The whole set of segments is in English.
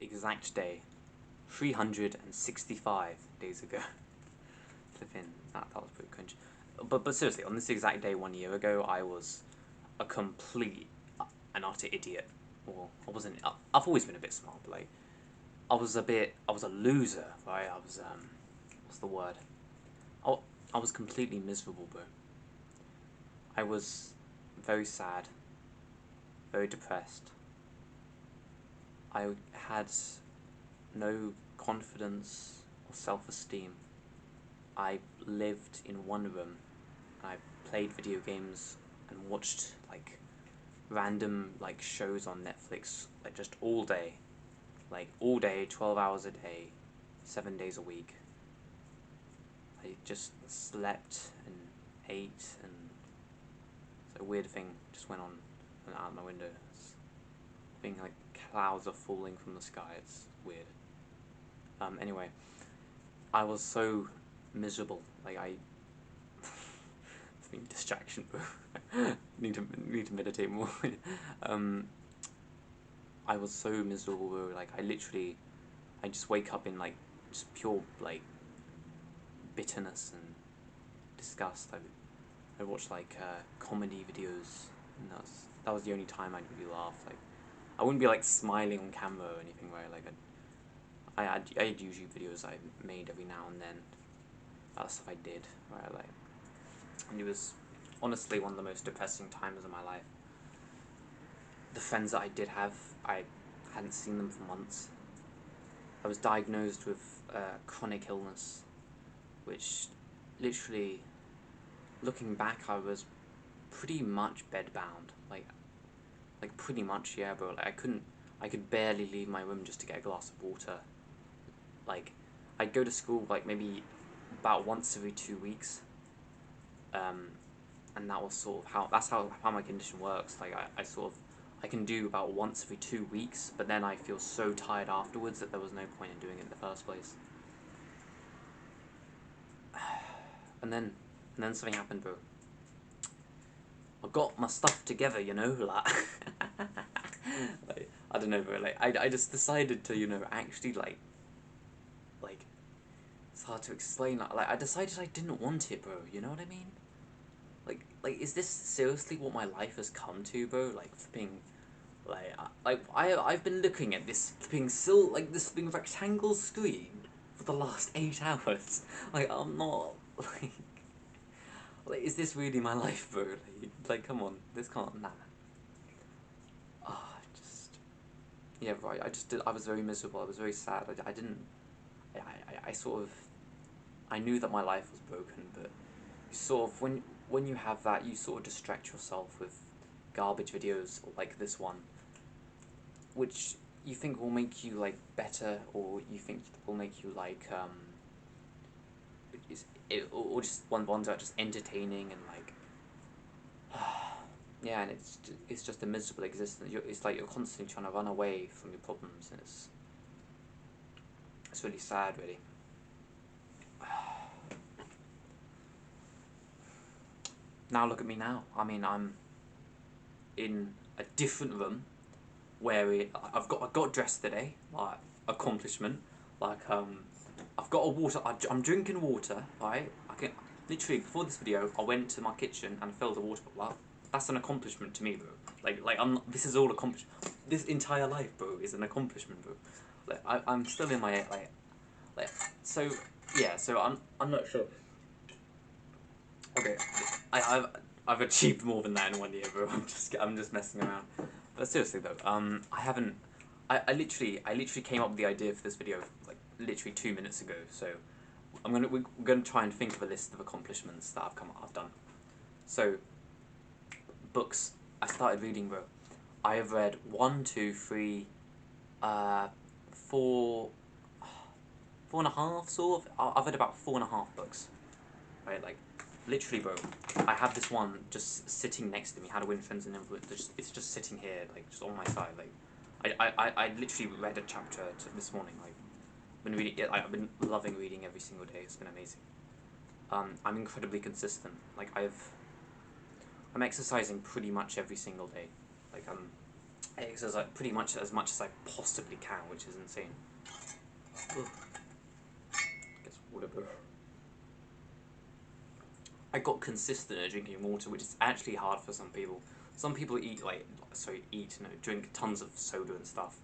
exact day, 365 days ago. Flipping, that was pretty cringe. But seriously, on this exact day 1 year ago, I was a complete and utter idiot. Well, I wasn't. I've always been a bit smart, but like, I was a loser, right? What's the word? I, I was completely miserable, bro. I was very sad, very depressed. I had no confidence or self-esteem. I lived in one room. I played video games and watched like random like shows on Netflix like just all day, 12 hours a day, 7 days a week. I just slept and ate, and so a weird thing just went on and out my window. It's being like clouds are falling from the sky. It's weird. Anyway, I was so miserable. Like it's been a distraction, bro. need to meditate more. I was so miserable, bro. Like I just wake up in like just pure like bitterness and disgust. I watch like comedy videos, and that was the only time I'd really laugh. Like I wouldn't be like smiling on camera or anything, right? Like I had YouTube videos I made every now and then. That stuff I did, right? Like, and it was honestly one of the most depressing times of my life. The friends that I did have, I hadn't seen them for months. I was diagnosed with chronic illness, which literally, looking back, I was pretty much bedbound. Like pretty much, yeah, bro. Like I could barely leave my room just to get a glass of water. Like, I'd go to school like maybe about once every 2 weeks, and that was sort of how my condition works. Like I can do about once every 2 weeks, but then I feel so tired afterwards that there was no point in doing it in the first place. And then something happened, bro. I got my stuff together, you know, like, like I don't know, bro. Like I just decided to, actually like it's hard to explain. Like I decided I didn't want it, bro. You know what I mean? Like is this seriously what my life has come to, bro? Like flipping, I've been looking at this flipping rectangle screen for the last 8 hours. Like I'm not like is this really my life, bro? Like come on, this can't nah. Ah, just yeah, right. I just did. I was very miserable. I was very sad. I didn't. I sort of. I knew that my life was broken, but sort of when you have that, you sort of distract yourself with garbage videos like this one, which you think will make you like better, or you think will make you like or just ones that are just entertaining and like yeah, and it's just a miserable existence. It's like you're constantly trying to run away from your problems, and it's really sad, really. Now look at me now. I mean, I'm in a different room where I got dressed today, like accomplishment, like I've got a water. I'm drinking water, right? I can literally before this video, I went to my kitchen and filled a water bottle. That's an accomplishment to me, bro. This is all accomplished. This entire life, bro, is an accomplishment, bro. Like I'm still in my like so yeah. So I'm not sure. Okay, I've achieved more than that in 1 year, bro. I'm just messing around. But seriously though, I haven't. I literally came up with the idea for this video like literally 2 minutes ago. So we're gonna try and think of a list of accomplishments that I've done. So books. I started reading, bro. I have read one, two, three, uh, four, 4.5 sort of. I've read about 4.5 books. Right, like literally, bro. I have this one just sitting next to me. How to Win Friends and Influence. It's just sitting here, like just on my side. Like, I literally read a chapter this morning. Like, been reading it. I've been loving reading every single day. It's been amazing. I'm incredibly consistent. Like I'm exercising pretty much every single day. Like exercise like pretty much as I possibly can, which is insane. Ugh. Gets water, bro. I got consistent at drinking water, which is actually hard for some people. Some people drink tons of soda and stuff.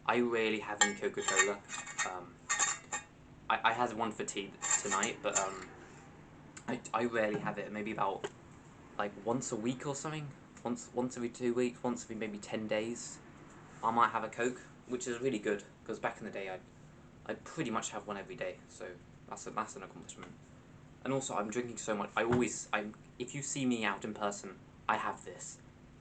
I rarely have any Coca-Cola. I had one for tea tonight, but I rarely have it. Maybe about like once a week or something. Once every 2 weeks, once every maybe 10 days, I might have a Coke, which is really good because back in the day I'd pretty much have one every day. So that's an accomplishment. And also I'm drinking so much. If you see me out in person, I have this.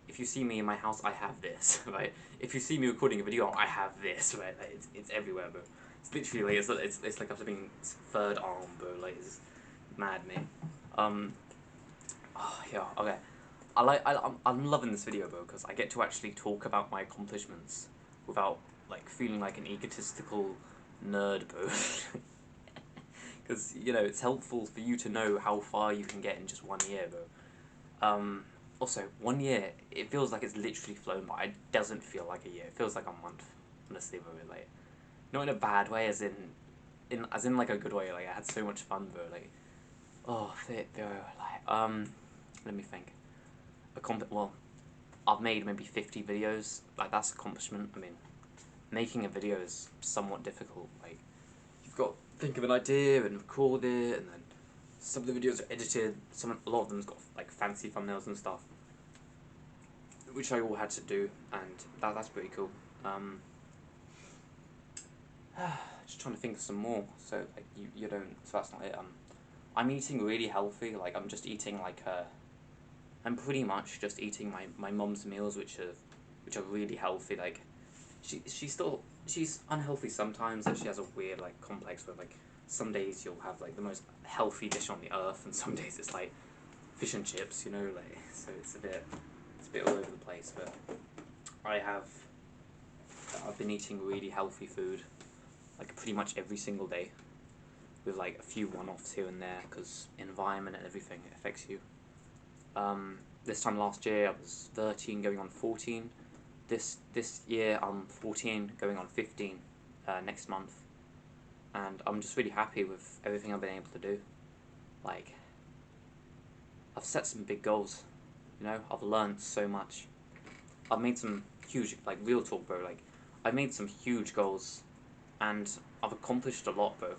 If you see me in my house, I have this, right? If you see me recording a video, I have this, right? Like, it's everywhere, bro. It's literally like it's like I'm having third arm, bro. Like it's mad, mate. Oh, yeah, okay. I'm loving this video, bro, because I get to actually talk about my accomplishments without like feeling like an egotistical nerd, bro. Because you know it's helpful for you to know how far you can get in just 1 year, bro. Also, 1 year, it feels like it's literally flown by. It doesn't feel like a year. It feels like a month, honestly, bro. Like, not in a bad way, as in like a good way. Like, I had so much fun, bro. Like, oh, bro. Like, let me think. Well, I've made maybe 50 videos. Like, that's accomplishment. I mean, making a video is somewhat difficult. Like, you've got to think of an idea and record it, and then some of the videos are edited. A lot of them's got like fancy thumbnails and stuff, which I all had to do, and that's pretty cool. Just trying to think of some more. So like you don't. So that's not it. I'm eating really healthy. Like I'm just eating like I'm pretty much just eating my mum's meals, which are really healthy. Like she's unhealthy sometimes. Like she has a weird like complex where like some days you'll have like the most healthy dish on the earth, and some days it's like fish and chips. You know, like so it's a bit all over the place. But I've been eating really healthy food like pretty much every single day, with like a few one-offs here and there because environment and everything affects you. This time last year I was 13 going on 14. This year I'm 14 going on 15 next month, and I'm just really happy with everything I've been able to do. Like, I've set some big goals, you know, I've learned so much. I've made some huge, like real talk, bro, like I've made some huge goals and I've accomplished a lot, bro.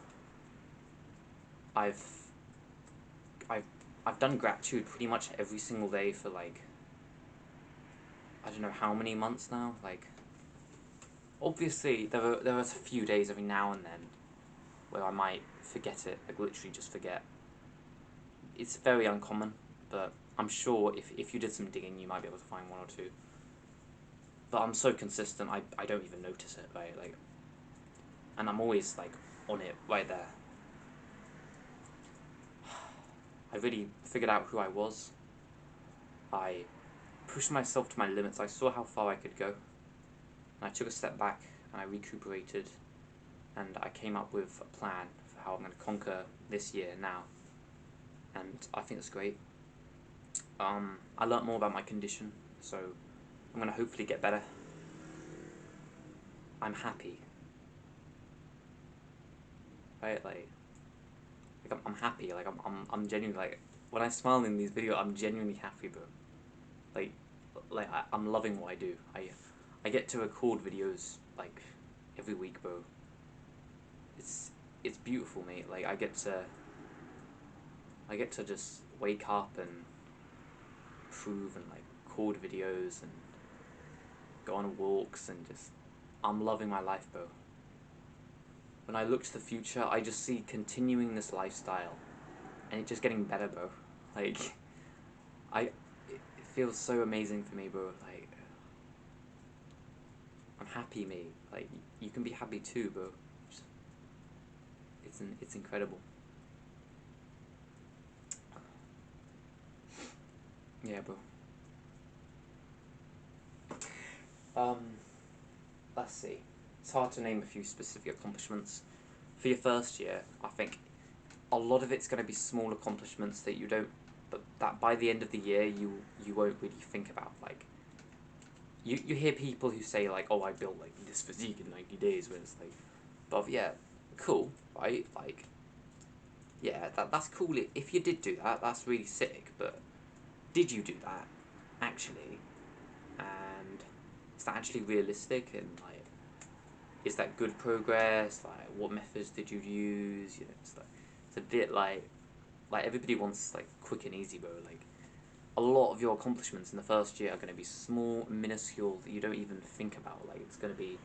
I've I've done gratitude pretty much every single day for like I don't know how many months now. Like, obviously there are a few days every now and then where I might forget it, like literally just forget. It's very uncommon, but I'm sure if you did some digging you might be able to find one or two. But I'm so consistent, I don't even notice it, right? Like, and I'm always like on it right there. I really figured out who I was. I pushed myself to my limits. I saw how far I could go. And I took a step back and I recuperated, and I came up with a plan for how I'm going to conquer this year now. And I think it's great. I learnt more about my condition, so I'm going to hopefully get better. I'm happy. Right? Like I'm happy. Like I'm genuinely like when I smile in these videos, I'm genuinely happy, bro. Like I'm loving what I do. I get to record videos like every week, bro. It's beautiful, mate. Like I get to just wake up and improve and like record videos and go on walks and just I'm loving my life, bro. When I look to the future, I just see continuing this lifestyle and it just getting better, bro. Like it feels so amazing for me, bro. Like I'm happy, mate. Like you can be happy too, bro. It's incredible. Yeah, bro. Let's see. It's hard to name a few specific accomplishments. For your first year, I think a lot of it's going to be small accomplishments that but that by the end of the year you won't really think about. Like you hear people who say like, oh, I built like this physique in 90 days, where it's like, but yeah, cool, right? Like, yeah, that's cool. If you did do that, that's really sick. But did you do that actually? And is that actually realistic? And like, is that good progress? Like, what methods did you use? You know, it's like, it's a bit like everybody wants like quick and easy, bro. Like, a lot of your accomplishments in the first year are going to be small, minuscule that you don't even think about. Like, it's gonna be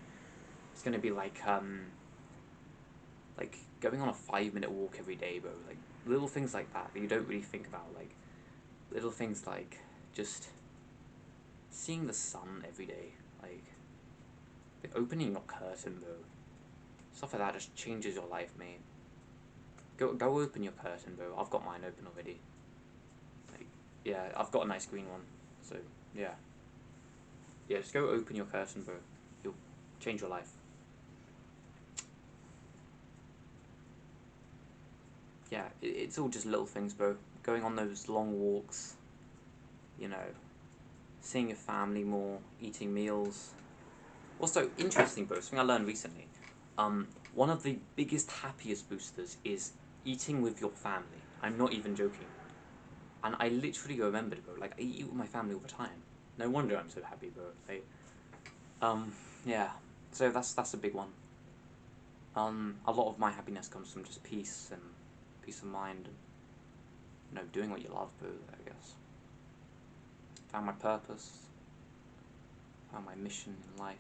like going on a 5 minute walk every day, bro. Like, little things like that you don't really think about. Like, little things like just seeing the sun every day. Like opening your curtain, bro. Stuff like that just changes your life, mate. Go open your curtain, bro. I've got mine open already. Like, yeah, I've got a nice green one. So, yeah. Yeah, just go open your curtain, bro. You'll change your life. Yeah, it's all just little things, bro. Going on those long walks, you know, seeing your family more, eating meals. Also, interesting, bro, something I learned recently. One of the biggest, happiest boosters is eating with your family. I'm not even joking. And I literally remembered, bro, like, I eat with my family all the time. No wonder I'm so happy, bro. Like, yeah. So that's a big one. A lot of my happiness comes from just peace and peace of mind and, you know, doing what you love, bro, I guess. Found my purpose. Found my mission in life.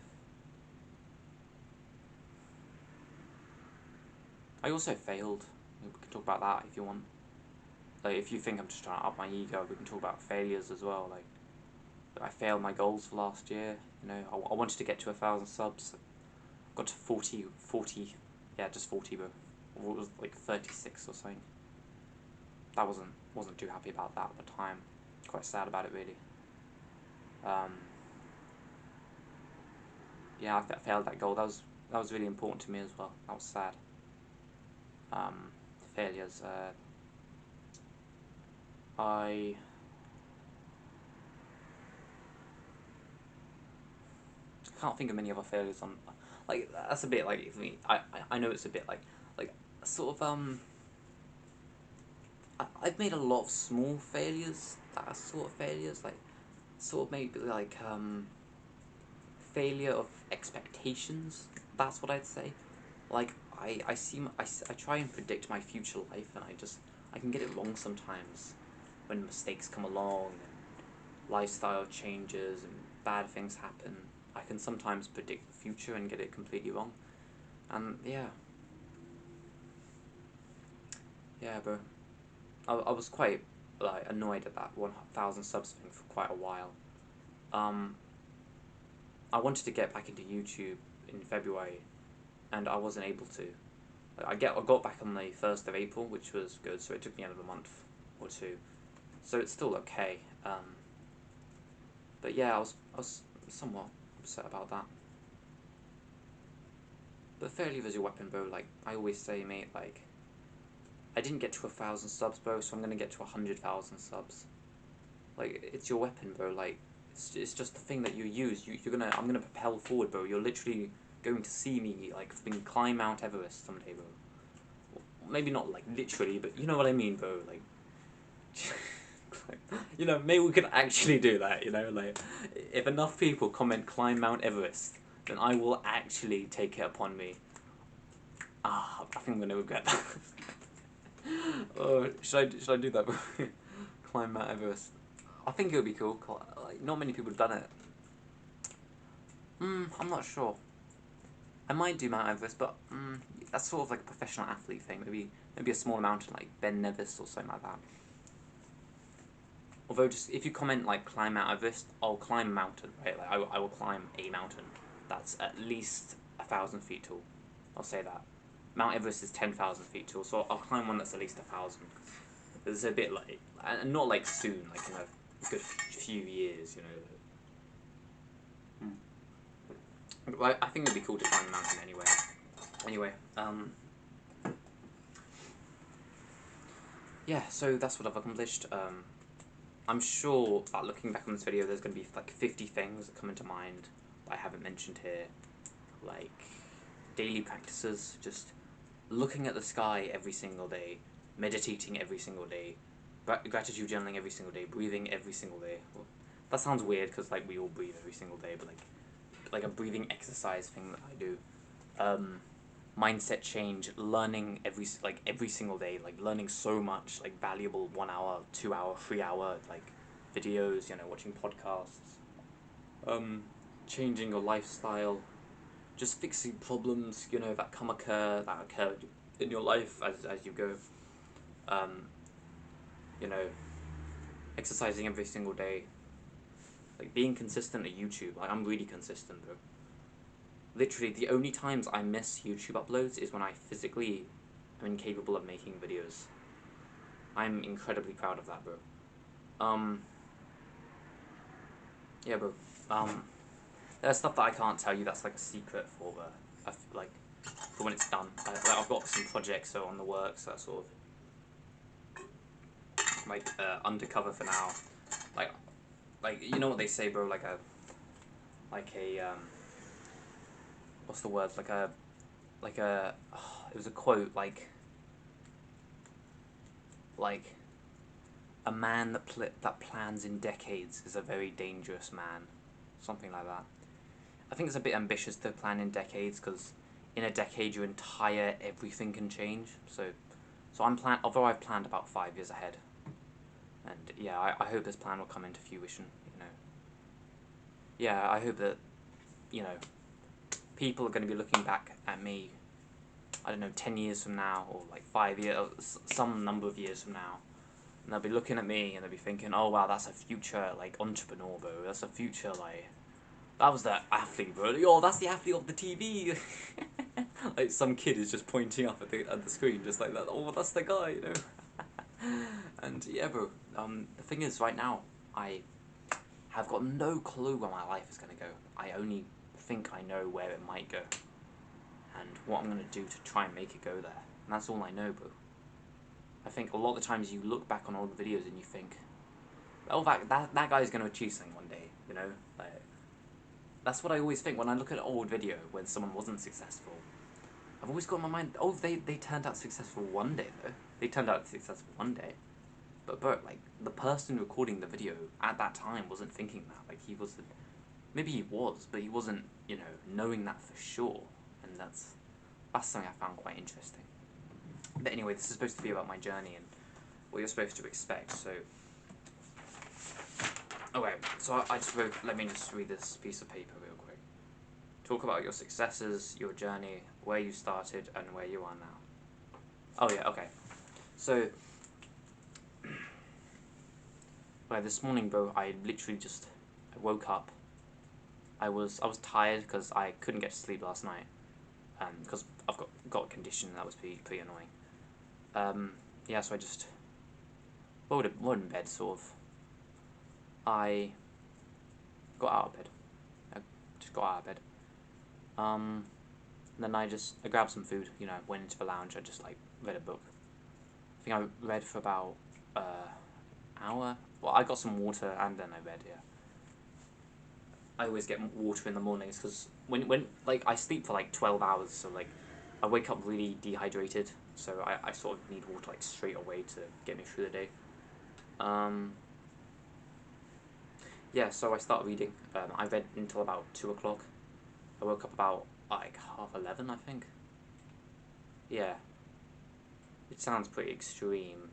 I also failed. We can talk about that if you want. Like, if you think I'm just trying to up my ego, we can talk about failures as well. Like, I failed my goals for last year. You know, I wanted to get to 1,000 subs. Got to 40, yeah, just 40, but it was like 36 or something. That wasn't too happy about that at the time. Quite sad about it, really. Yeah, I failed that goal. That was really important to me as well. That was sad. Failures. I can't think of many other failures on. Like, that's a bit like for me. I know it's a bit like sort of I've made a lot of small failures that are sort of failures, like sort of maybe like failure of expectations. That's what I'd say. Like, I try and predict my future life, and I can get it wrong sometimes when mistakes come along and lifestyle changes and bad things happen. I can sometimes predict the future and get it completely wrong. And yeah, bro. I was quite like annoyed at that 1,000 subs thing for quite a while. Um, I wanted to get back into YouTube in February, and I wasn't able to. I got back on the 1st of April, which was good. So it took me another month or two. So it's still okay. But yeah, I was somewhat upset about that. But failure is your weapon, bro. Like I always say, mate. Like, I didn't get to 1,000 subs, bro. So I'm gonna get to 100,000 subs. Like, it's your weapon, bro. Like, it's just the thing that you use. I'm gonna propel forward, bro. You're literally going to see me like climb Mount Everest someday, bro. Maybe not like literally, but you know what I mean, bro. Like, you know, maybe we could actually do that. You know, like, if enough people comment climb Mount Everest, then I will actually take it upon me. I think I'm gonna regret that. Oh, should I do that, bro? Climb Mount Everest. I think it would be cool. Like, not many people have done it. I'm not sure. I might do Mount Everest, but that's sort of like a professional athlete thing. Maybe a smaller mountain like Ben Nevis or something like that. Although, just if you comment like climb Mount Everest, I'll climb a mountain, right? Like, I will climb a mountain that's at least 1,000 feet tall. I'll say that. Mount Everest is 10,000 feet tall, so I'll climb one that's at least 1,000. It's a bit like, and not like soon, like in a good few years, you know. Well, I think it'd be cool to climb a mountain anyway. Anyway, yeah, so that's what I've accomplished. I'm sure that looking back on this video, there's going to be like 50 things that come into mind that I haven't mentioned here. Like daily practices, just looking at the sky every single day, meditating every single day, gratitude journaling every single day, breathing every single day. Well, that sounds weird because like we all breathe every single day, but like a breathing exercise thing that I do. Mindset change, learning every single day, like learning so much, like valuable 1 hour, 2 hour, 3 hour like videos, watching podcasts, changing your lifestyle, just fixing problems, that occur in your life as you go, um, you know, exercising every single day, like being consistent at YouTube. Like I'm really consistent, bro. Literally, the only times I miss YouTube uploads is when I physically am incapable of making videos. I'm incredibly proud of that, bro. Yeah, bro. There's stuff that I can't tell you that's like a secret for like for when it's done. I've got some projects so on the works that sort of like undercover for now. Like you know what they say, bro? What's the word? It was a quote like a man that plans in decades is a very dangerous man, something like that. I think it's a bit ambitious to plan in decades because in a decade your entire everything can change. So although I've planned about 5 years ahead, and yeah, I hope this plan will come into fruition. Yeah, I hope that people are going to be looking back at me, I don't know, 10 years from now, or like 5 years, or some number of years from now, and they'll be looking at me and they'll be thinking, oh wow, that's a future like entrepreneur, bro. That's a future like that was the athlete, bro. Yo, that's the athlete of the TV. Like some kid is just pointing up at the screen, just like that. Oh, that's the guy. And yeah, bro. The thing is, right now, I have got no clue where my life is gonna go. I only think I know where it might go, and what I'm gonna do to try and make it go there. And that's all I know, bro. I think a lot of the times you look back on old videos and you think, oh, that guy's gonna achieve something one day. Like, that's what I always think when I look at an old video when someone wasn't successful. I've always got in my mind, oh, they turned out successful one day, though. They turned out successful one day. But like, the person recording the video at that time wasn't thinking that. Like, he wasn't, maybe he was, but he wasn't, knowing that for sure. And that's something I found quite interesting. But anyway, this is supposed to be about my journey and what you're supposed to expect, so... Okay, so I just wrote, let me just read this piece of paper real quick. Talk about your successes, your journey, where you started, and where you are now. Oh yeah, okay. So, this morning, bro, I literally just I woke up. I was tired because I couldn't get to sleep last night, because I've got a condition that was pretty annoying. Yeah, so I just rolled in bed, sort of. I got out of bed. I just got out of bed. Then I grabbed some food, went into the lounge. I just like read a book. I think I read for about hour. Well, I got some water and then I read. Yeah. I always get water in the mornings because when like I sleep for like 12 hours, so like I wake up really dehydrated. So I sort of need water like straight away to get me through the day. Yeah, so I started reading. I read until about 2 o'clock. I woke up about like 11:30, I think. Yeah. It sounds pretty extreme.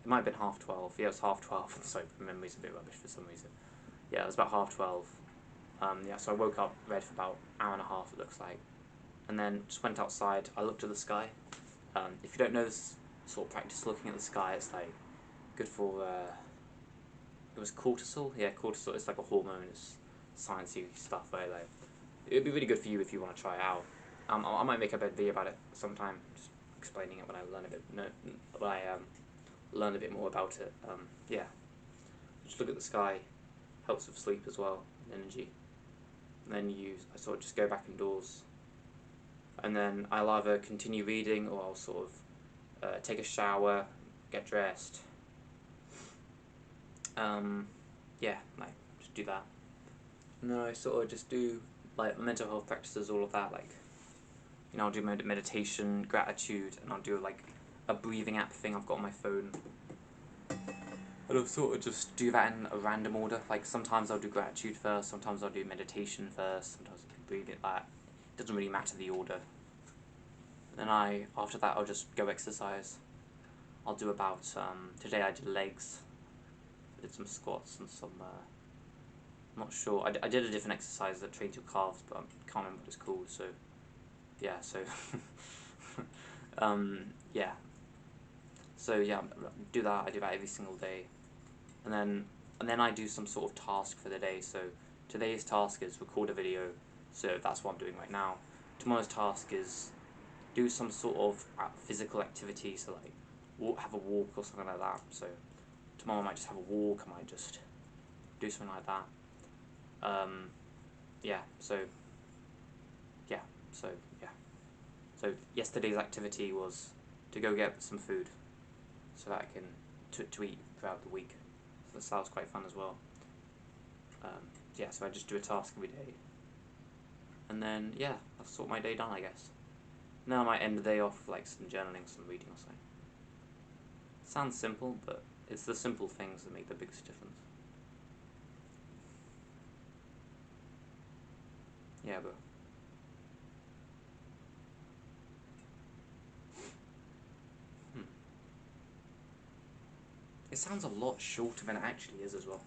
It might have been 12:30. Yeah, it was 12:30. Sorry, my memory's a bit rubbish for some reason. Yeah, it was about 12:30. Yeah, so I woke up, read for about an hour and a half, it looks like. And then just went outside. I looked at the sky. If you don't know this sort of practice looking at the sky, it's like good for, it was cortisol? Yeah, cortisol. It's like a hormone. It's sciencey stuff, but like, it would be really good for you if you want to try it out. I might make a video about it sometime, just explaining it when I learn a bit. No, when I learn a bit more about it. Yeah, just look at the sky. Helps with sleep as well, energy. And then I sort of just go back indoors. And then I'll either continue reading or I'll sort of take a shower, get dressed, Yeah, like just do that. And then I sort of just do like mental health practices, all of that. Like, you know, I'll do meditation, gratitude, and I'll do like a breathing app thing I've got on my phone. And I'll sort of just do that in a random order. Like sometimes I'll do gratitude first, sometimes I'll do meditation first, sometimes I'll do breathing. Like, it doesn't really matter the order. Then after that, I'll just go exercise. I'll do about, today I did legs, I did some squats and some, I'm not sure, I did a different exercise that trains your calves, but I can't remember what it's called, so, yeah, so, yeah, so yeah, do that, I do that every single day, and then I do some sort of task for the day, so today's task is record a video, so that's what I'm doing right now. Tomorrow's task is do some sort of physical activity, so like have a walk or something like that. So tomorrow I might just have a walk, I might just do something like that. Yeah, so yeah, so yeah. So yesterday's activity was to go get some food so that I can to eat throughout the week. So that was quite fun as well. Yeah, so I just do a task every day. And then, yeah, I've sort my day done, I guess. Now I might end the day off like some journaling, some reading or something. Sounds simple, but it's the simple things that make the biggest difference. Yeah, bro. It sounds a lot shorter than it actually is as well.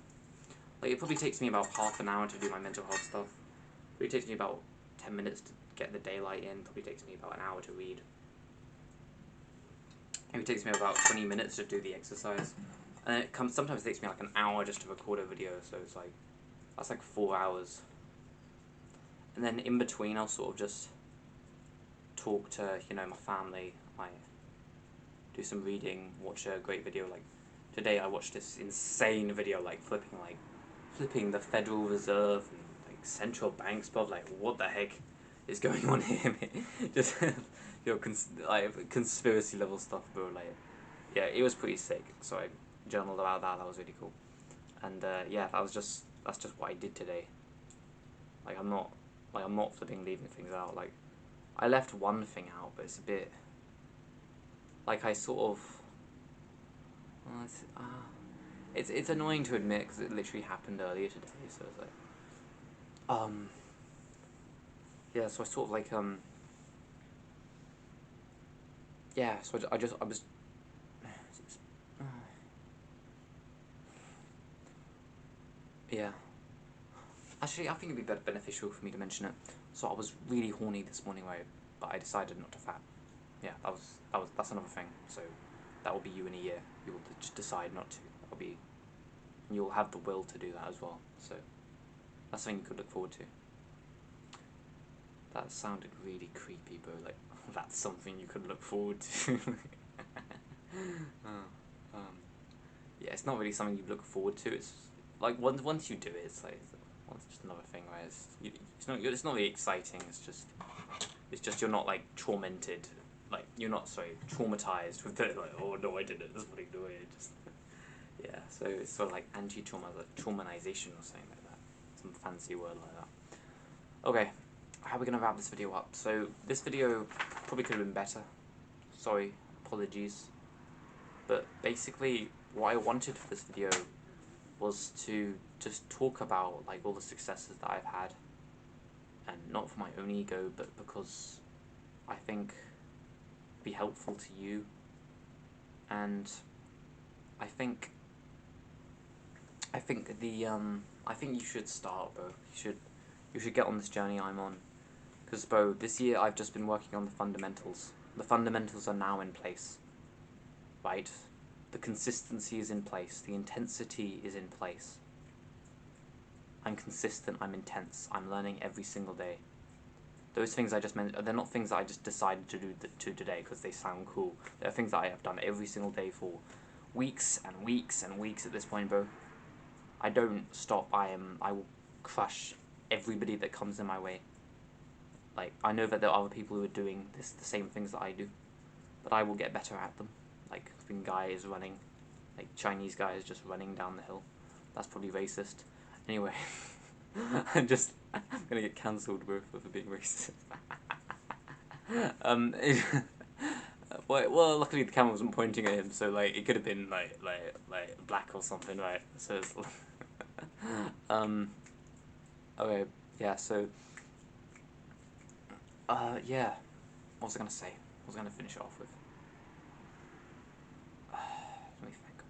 Like, it probably takes me about half an hour to do my mental health stuff. It probably takes me about 10 minutes to get the daylight in. Probably takes me about an hour to read. It takes me about 20 minutes to do the exercise. And sometimes it takes me like an hour just to record a video, so it's like, that's like 4 hours. And then in between I'll sort of just talk to, you know, my family, do some reading, watch a great video. Like today I watched this insane video like flipping the Federal Reserve and like central banks, but like what the heck is going on here? Just you know, like conspiracy level stuff, bro. Like, yeah, it was pretty sick. So I journaled about that. That was really cool. And yeah, that's just what I did today. Like I'm not leaving things out. Like I left one thing out, but it's a bit like I sort of. It's annoying to admit because it literally happened earlier today. So it's like, yeah. So I sort of like yeah. So I was. Yeah. Actually, I think it'd be beneficial for me to mention it. So I was really horny this morning, right? But I decided not to fap. Yeah, that's another thing. So that will be you in a year. You will just decide not to. That'll be. And you'll have the will to do that as well. So that's something you could look forward to. That sounded really creepy, bro. Like, that's something you could look forward to. oh, yeah, it's not really something you look forward to. It's like once you do it, it's like it's just another thing, right? It's not really exciting. It's just you're not like tormented. Like you're not traumatized with the like, oh no, I did it. This is what I do. It just yeah. So it's sort of like traumatization or something like that. Some fancy word like that. Okay, how are we gonna wrap this video up? So this video probably could have been better. Sorry, apologies. But basically, what I wanted for this video was to just talk about like all the successes that I've had, and not for my own ego, but because I think it'd be helpful to you, and I think I think you should start, bro. You should get on this journey I'm on. Because, bro, this year I've just been working on the fundamentals. The fundamentals are now in place. Right? The consistency is in place. The intensity is in place. I'm consistent. I'm intense. I'm learning every single day. Those things I just mentioned, they're not things that I just decided to do today because they sound cool. They're things that I have done every single day for weeks and weeks and weeks at this point, bro. I don't stop. I will crush everybody that comes in my way. Like, I know that there are other people who are doing the same things that I do, but I will get better at them. Like, guys running, like Chinese guys just running down the hill. That's probably racist. Anyway, I'm gonna get cancelled, bro, for being racist. um, well, luckily the camera wasn't pointing at him, so like it could have been like black or something, right? So it's, okay, yeah. So yeah. What was I gonna say? What was I gonna finish it off with? Let me think.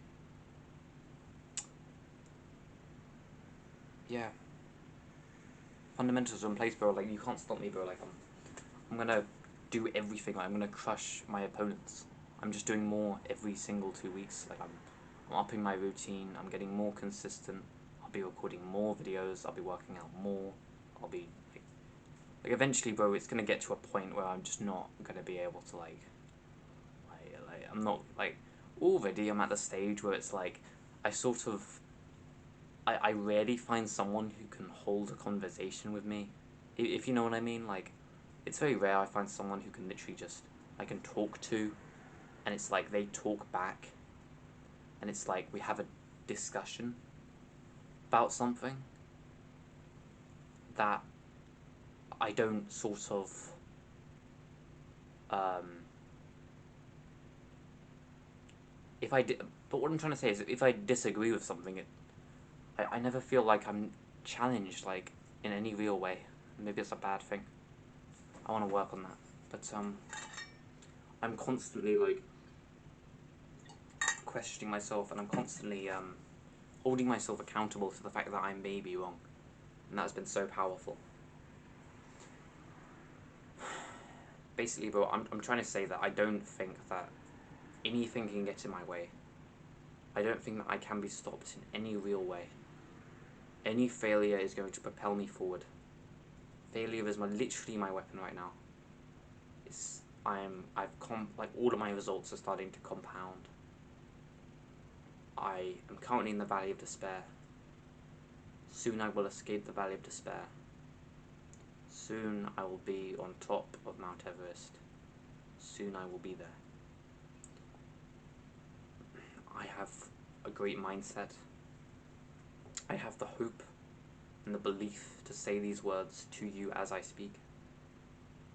Yeah. Fundamentals are in place, bro. Like you can't stop me, bro. Like I'm gonna do everything. I'm gonna crush my opponents. I'm just doing more every single 2 weeks. Like I'm upping my routine. I'm getting more consistent. I'll be recording more videos. I'll be working out more. I'll be like eventually, bro. It's gonna get to a point where I'm just not gonna be able to I'm not like already. I'm at the stage where it's like I sort of I rarely find someone who can hold a conversation with me, if you know what I mean. Like, it's very rare I find someone who can literally just, I can talk to, and it's like they talk back, and it's like we have a discussion about something that I don't sort of, if I, but what I'm trying to say is if I disagree with something, I never feel like I'm challenged, like, in any real way. Maybe it's a bad thing. I want to work on that. But, I'm constantly, like, questioning myself, and I'm constantly, holding myself accountable to the fact that I may be wrong. And that has been so powerful. Basically, bro, I'm trying to say that I don't think that anything can get in my way. I don't think that I can be stopped in any real way. Any failure is going to propel me forward. Failure is literally my weapon right now. Like all of my results are starting to compound. I am currently in the Valley of Despair. Soon I will escape the Valley of Despair. Soon I will be on top of Mount Everest. Soon I will be there. I have a great mindset. I have the hope and the belief to say these words to you as I speak.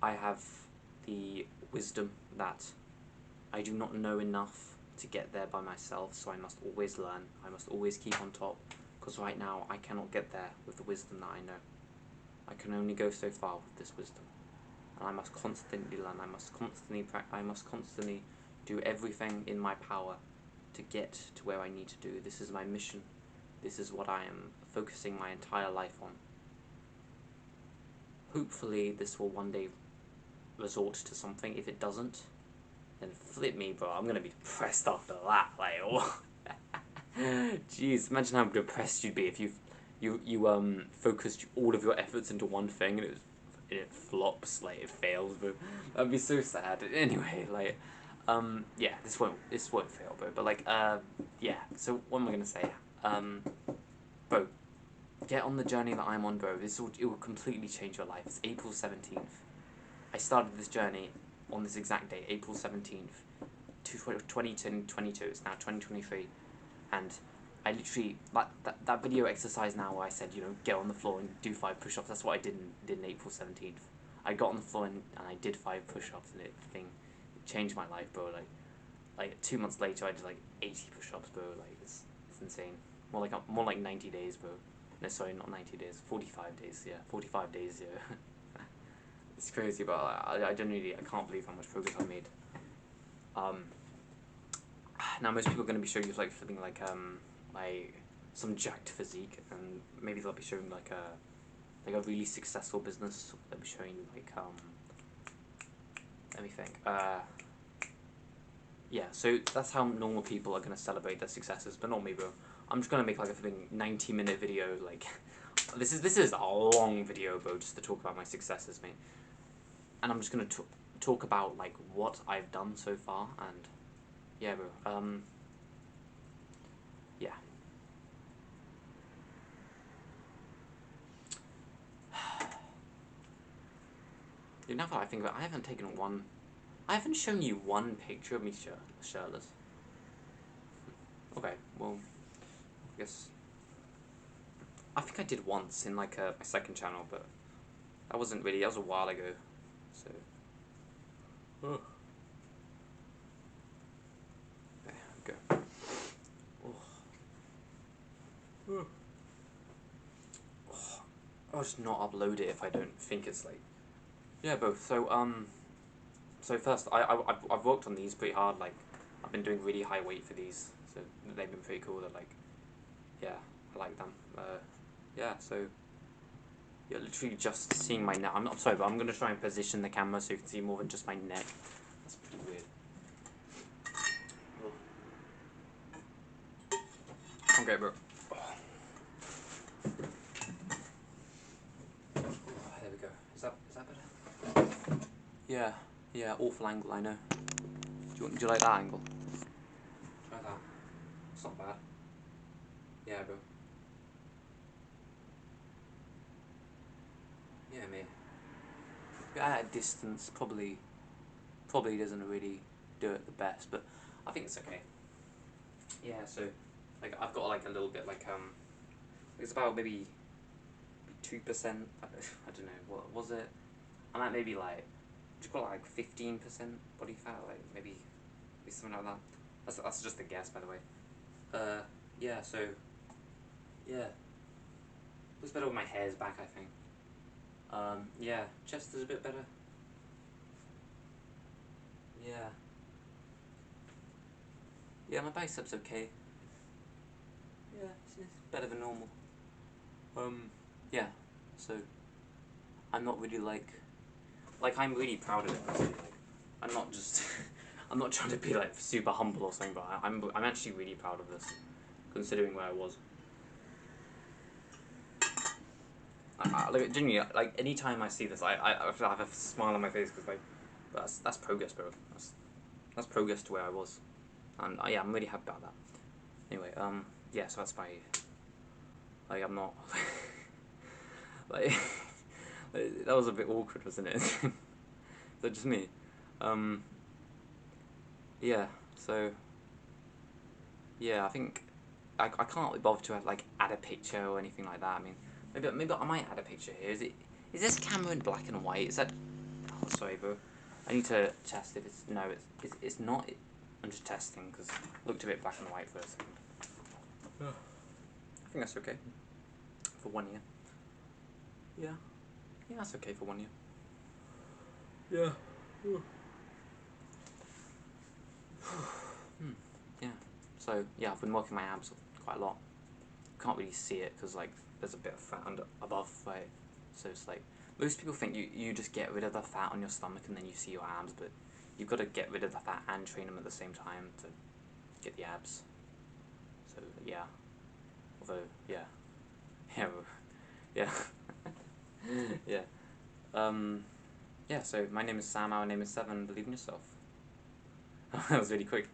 I have the wisdom that I do not know enough to get there by myself, so I must always learn. I must always keep on top, because right now I cannot get there with the wisdom that I know. I can only go so far with this wisdom, and I must constantly learn. I must constantly do everything in my power to get to where I need to do. This is my mission. This is what I am focusing my entire life on. Hopefully this will one day resort to something. If it doesn't, then flip me, bro. I'm gonna be depressed after that. Like, what? Jeez, imagine how depressed you'd be if you focused all of your efforts into one thing and it flops, like it fails, bro. That'd be so sad. Anyway, like, yeah, this won't fail, bro. But like, yeah. So what am I gonna say? Bro, get on the journey that I'm on, bro. It will completely change your life. It's April 17th. I started this journey on this exact day, April 17th, 2022. It's now 2023, and I literally that video exercise now where I said, you know, get on the floor and do 5 push-ups. That's what I did in April 17th. I got on the floor and I did 5 push-ups, and it changed my life, bro. Like 2 months later, I did like 80 push-ups, bro. Like it's insane. More like 90 days, bro. No, sorry, not 90 days. 45 days. Yeah, 45 days. Yeah. It's crazy, but I genuinely, I can't believe how much progress I made. Now most people are going to be showing you like something like some jacked physique, and maybe they'll be showing like a really successful business. They'll be showing you like let me think. Yeah, so that's how normal people are going to celebrate their successes, but not me, bro. I'm just going to make like a 90-minute video. Like this is a long video, bro, just to talk about my successes, mate. And I'm just gonna talk about like what I've done so far, and yeah, bro. Yeah. Now that I think about it, I haven't shown you one picture of me shirtless. Okay, well, I guess I think I did once in like my second channel, but that wasn't really. That was a while ago. So. Oh. There we go. Oh. Oh. Oh. I'll just not upload it if I don't think it's like. Yeah, both. So first, I've worked on these pretty hard. Like, I've been doing really high weight for these, so they've been pretty cool. They're like, yeah, I like them. Yeah, so you're literally just seeing my neck. I'm sorry, but I'm gonna try and position the camera so you can see more than just my neck. That's pretty weird. Okay, bro. There we go. Is that better? Yeah, yeah. Awful angle, I know. Do you like that angle? Try that. It's not bad. Yeah, bro. Yeah, mate. At a distance, probably doesn't really do it the best, but I think it's okay. Yeah, so like I've got like a little bit like it's about maybe 2%. I don't know, what was it? I'm at maybe like just got like 15% body fat, like maybe something like that. That's just a guess, by the way. Yeah, so yeah, looks better with my hair's back, I think. Yeah, chest is a bit better. Yeah. Yeah, my biceps okay. Yeah, it's better than normal. Yeah, so I'm not really like I'm really proud of it. Honestly. Like, I'm not just I'm not trying to be like super humble or something, but I'm actually really proud of this, considering where I was. Like genuinely, like anytime I see this, I have a smile on my face because like that's progress, bro. That's progress to where I was, and yeah, I'm really happy about that. Anyway, yeah, so that's my like I'm not like that was a bit awkward, wasn't it? Is that just me? Um, yeah, so yeah, I think I can't be bothered to like add a picture or anything like that. I mean, maybe I might add a picture here. Is this camera in black and white? Is that? Oh, sorry, bro. I need to test if it's no. It's not. I'm just testing because it looked a bit black and white for a second. I think that's okay for 1 year. Yeah, yeah, that's okay for 1 year. Yeah. Yeah. So yeah, I've been working my abs quite a lot. Can't really see it because like there's a bit of fat above, right? So it's like most people think you just get rid of the fat on your stomach and then you see your abs, but you've got to get rid of the fat and train them at the same time to get the abs. So yeah, although yeah, yeah, yeah, yeah. Yeah. So my name is Sam. Our name is Seven. Believe in yourself. That was really quick.